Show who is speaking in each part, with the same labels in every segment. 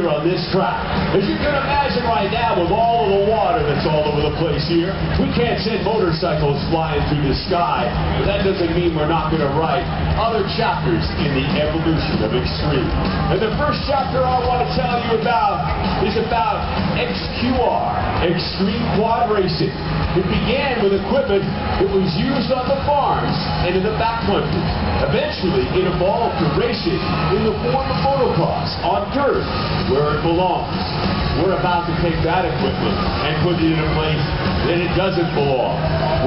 Speaker 1: here on this track. As you can imagine right now, with all of the water that's all over the place here, we can't send motorcycles flying through the sky, but that doesn't mean we're not going to write other chapters in the evolution of extreme. And the first chapter I want to tell you about is about XQR, Extreme Quad Racing. It began with equipment that was used on the farms and in the backcountry. Eventually, it evolved to racing in the form of motocross on dirt, where it belongs. We're about to take that equipment and put it in a place that it doesn't belong.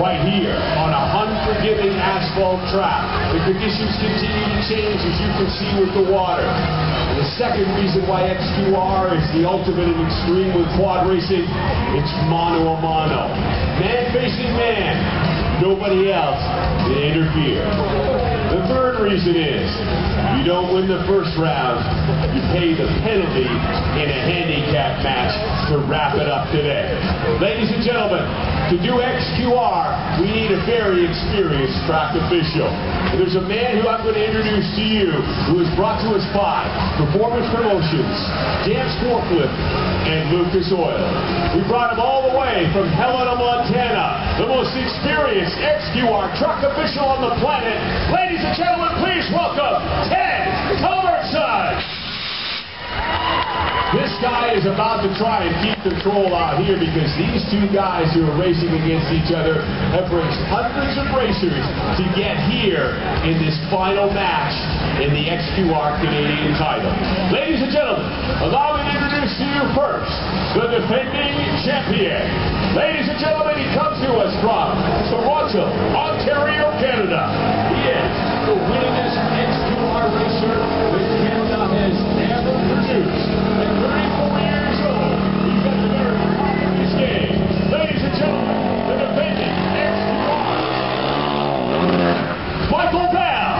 Speaker 1: Right here on a unforgiving asphalt track. The conditions continue to change, as you can see, with the water. And the second reason why XQR is the ultimate and extreme with quad racing, it's mano a mano. Man facing man. Nobody else can interfere. The third reason is, you don't win the first round, you pay the penalty in a handicap match to wrap it up today. Ladies and gentlemen, to do XQR, we need a very experienced track official. And there's a man who I'm going to introduce to you who has brought to us by Performance Promotions, Dance Forklift, and Lucas Oil. We brought him all the way from Helena, Montana, the most experienced XQR truck official on the planet. Ladies and gentlemen, please welcome Ted Culbertson. This guy is about to try and keep control out here because these two guys who are racing against each other have raced hundreds of racers to get here in this final match in the XQR Canadian title. Ladies and gentlemen, allow me to introduce to you first the defending champion. Ladies and gentlemen, he comes to us from Toronto, Ontario, Canada. He is the winningest XQR racer that Canada has ever produced. At 34 years old, he's at the very top of his game. Ladies and gentlemen, the defending XQR, Michael Bell.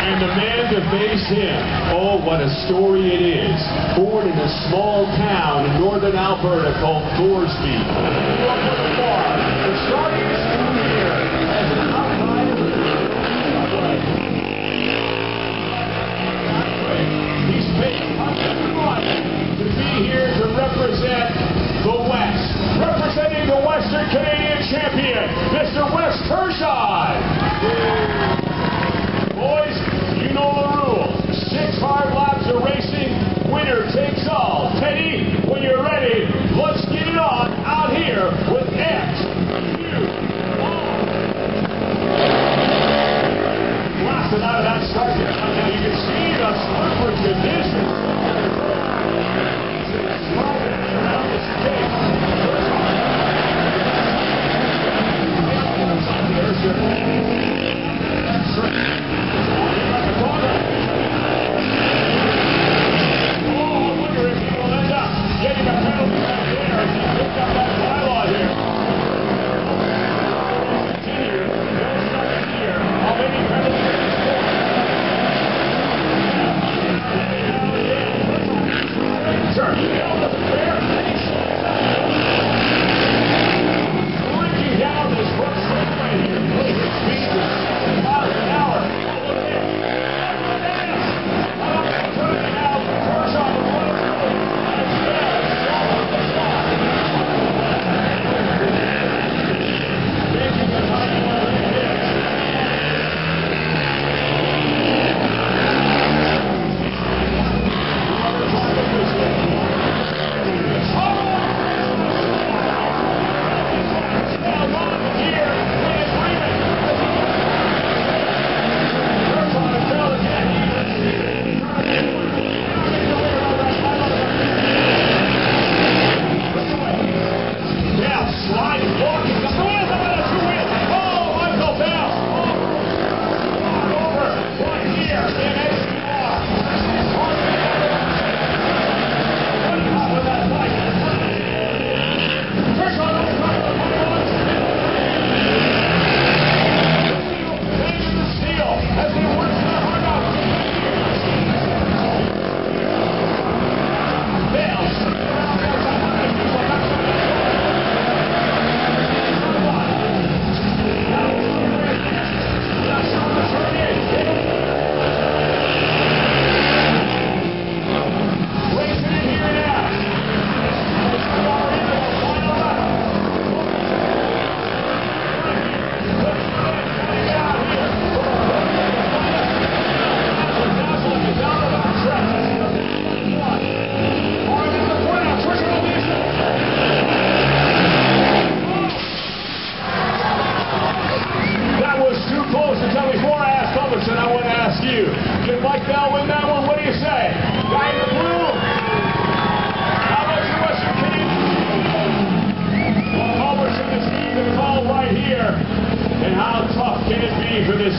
Speaker 1: And the man to face him, oh, what a story it is. Born in a small town in northern Alberta called Thorsby. Grew up on a farm, and started his career as an outrider. He's paid hundreds of money to be here to represent the West. Representing the Western Canadian champion, Mr. Wes Kershaw. Boys, you know the rules. 6 hard laps of racing, winner takes all. Teddy, when you're ready, let's get it on out here with XQR.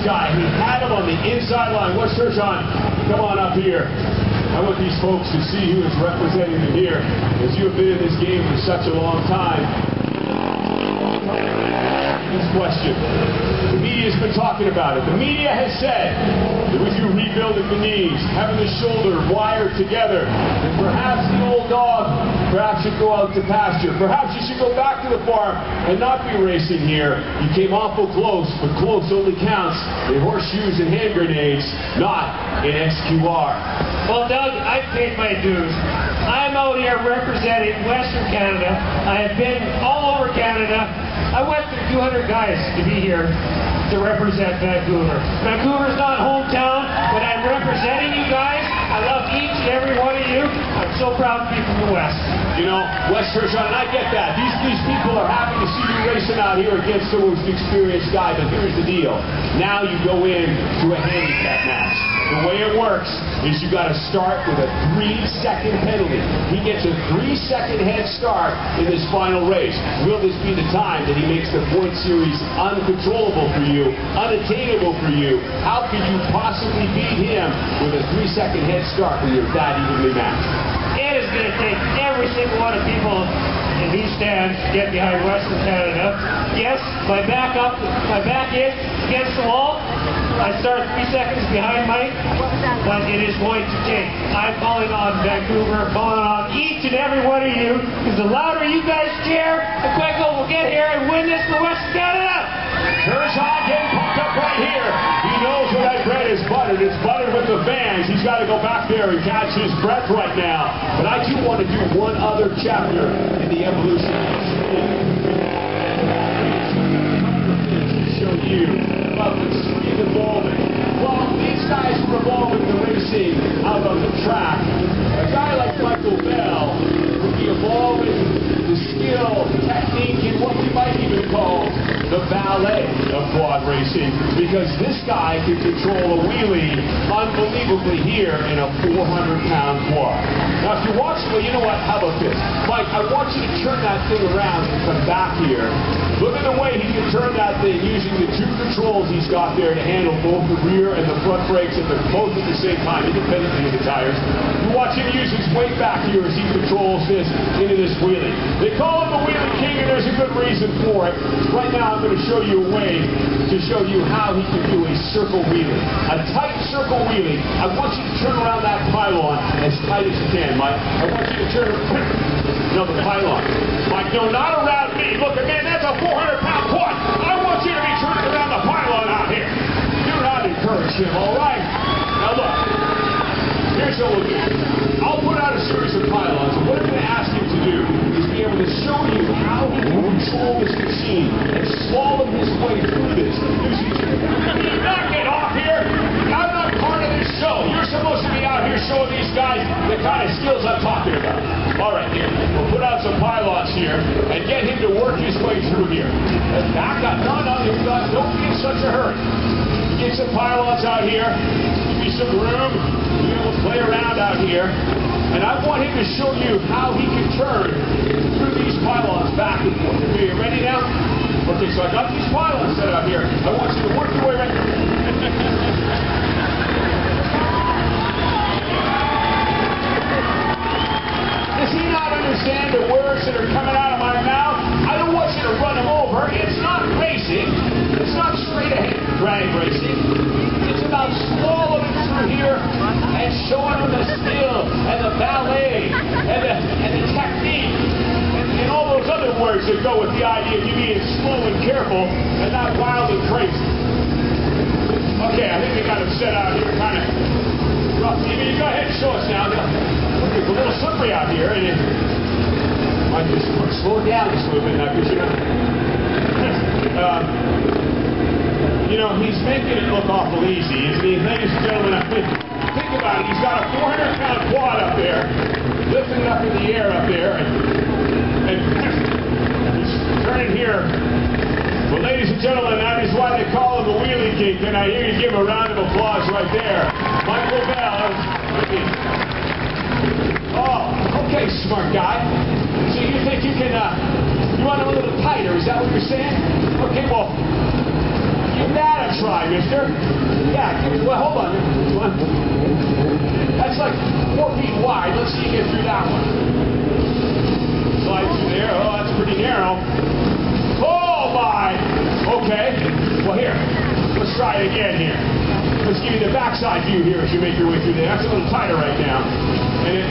Speaker 1: this guy. He had him on the inside line. What's Terjan? Come on up here. I want these folks to see who is representing them here, as you have been in this game for such a long time. This question. The media's been talking about it. The media has said that with you rebuilding the knees, having the shoulder wired together, and perhaps the old dog perhaps should go out to pasture. Perhaps you should go back to the farm and not be racing here. You came awful close, but close only counts in horseshoes and hand grenades, not in SQR.
Speaker 2: Well, Doug, I've paid my dues. I'm out here representing Western Canada. I have been all over Canada. I went through 200 guys to be here to represent Vancouver. Vancouver's not hometown, but I'm representing you guys. I love each and every one of you. I'm so proud to be from the West.
Speaker 1: You know, West Terjan, and I get that. These people are happy to see you racing out here against the most experienced guy, but here's the deal. Now you go in to a handicap match. The way it works is you got to start with a 3-second penalty. He gets a 3-second head start in this final race. Will this be the time that he makes the point series uncontrollable for you, unattainable for you? How can you possibly beat him with a 3-second head start when you're that evenly matched?
Speaker 2: It is going to take every single one of people in these stands to get behind Western Canada. Yes, my back is against the wall. I start 3 seconds behind Mike, but it is going to take. I'm calling on Vancouver, calling on each and every one of you, because the louder you guys cheer, the quicker we'll get here and win this for Western Canada.
Speaker 1: Terjan getting pumped up right here. He knows what that bread is buttered. It's buttered with the fans. He's got to go back there and catch his breath right now. But I do want to do one other chapter in the evolution of this game. To show you about the street evolving. Well, these guys were evolving the racing out on the track. A guy like Michael Bell would be evolving the skill, technique, and what we might even call the ballet of quad racing, because this guy can control a wheelie unbelievably here in a 400-pound quad. Now, if you're watching, well, you know what? How about this? Mike, I want you to turn that thing around and come back here. Look at the way he can turn that thing using the two controls he's got there to handle both the rear and the front brakes both at the same time, independently of the tires. You watch him use his weight back here as he controls this into this wheelie. They call him the Wheelie King, and there's a good reason for it. Right now, I'm going to show you a way to show you how he can do a circle wheelie. A tight circle wheelie. I want you to turn around that pylon as tight as you can, Mike. I want you to turn the pylon. Mike, no, not around me. Look, man, that's a 400-pound quad. I want you to be turning around the pylon out here. Do not encourage him, all right? Now, look. Here's what we'll do. I'll put out a series of pylons, and what I'm going to ask him to do is be able to show you how he can control this machine and slalom his way through this. You're not get off here. I'm not part of this show. You're supposed to be out here showing these guys the kind of skills I'm talking about. All right, here. We'll put out some pylons here and get him to work his way through here. Let's back up. No, don't be in such a hurry. Get some pylons out here. Give me some room. Be able to play around out here. And I want him to show you how he can turn through these pylons back and forth. Okay, you ready now? Okay, so I got these pylons set out here. I want you to work your way right Does he not understand the words that are coming out of my mouth? I don't want you to run him over. It's not racing. It's not straight ahead drag racing. It's about slaloming through here and showing him the skill and the ballet and the technique and all those other words that go with the idea of you being slow and careful and not wild and crazy. Okay, I think we got him set out here kind of rough. You go ahead and show us now. Look, it's a little slippery out here, and it might just slow it down just a little bit now, because he's making it look awful easy, isn't he? Ladies and gentlemen, think about it. He's got a 400-pound quad up there, lifting it up in the air up there, and he's turning here. Well, ladies and gentlemen, that is why they call him the Wheelie King. Can I hear you give him a round of applause right there? Michael Bell. Oh, okay, smart guy. So you think you can, you want him a little tighter, is that what you're saying? Okay, well, Give that a try, mister. Yeah, well, hold on. That's like 4 feet wide. Let's see you get through that one. Slide through there. Oh, that's pretty narrow. Oh, my. Okay. Well, here. Let's try it again here. Let's give you the backside view here as you make your way through there. That's a little tighter right now. And it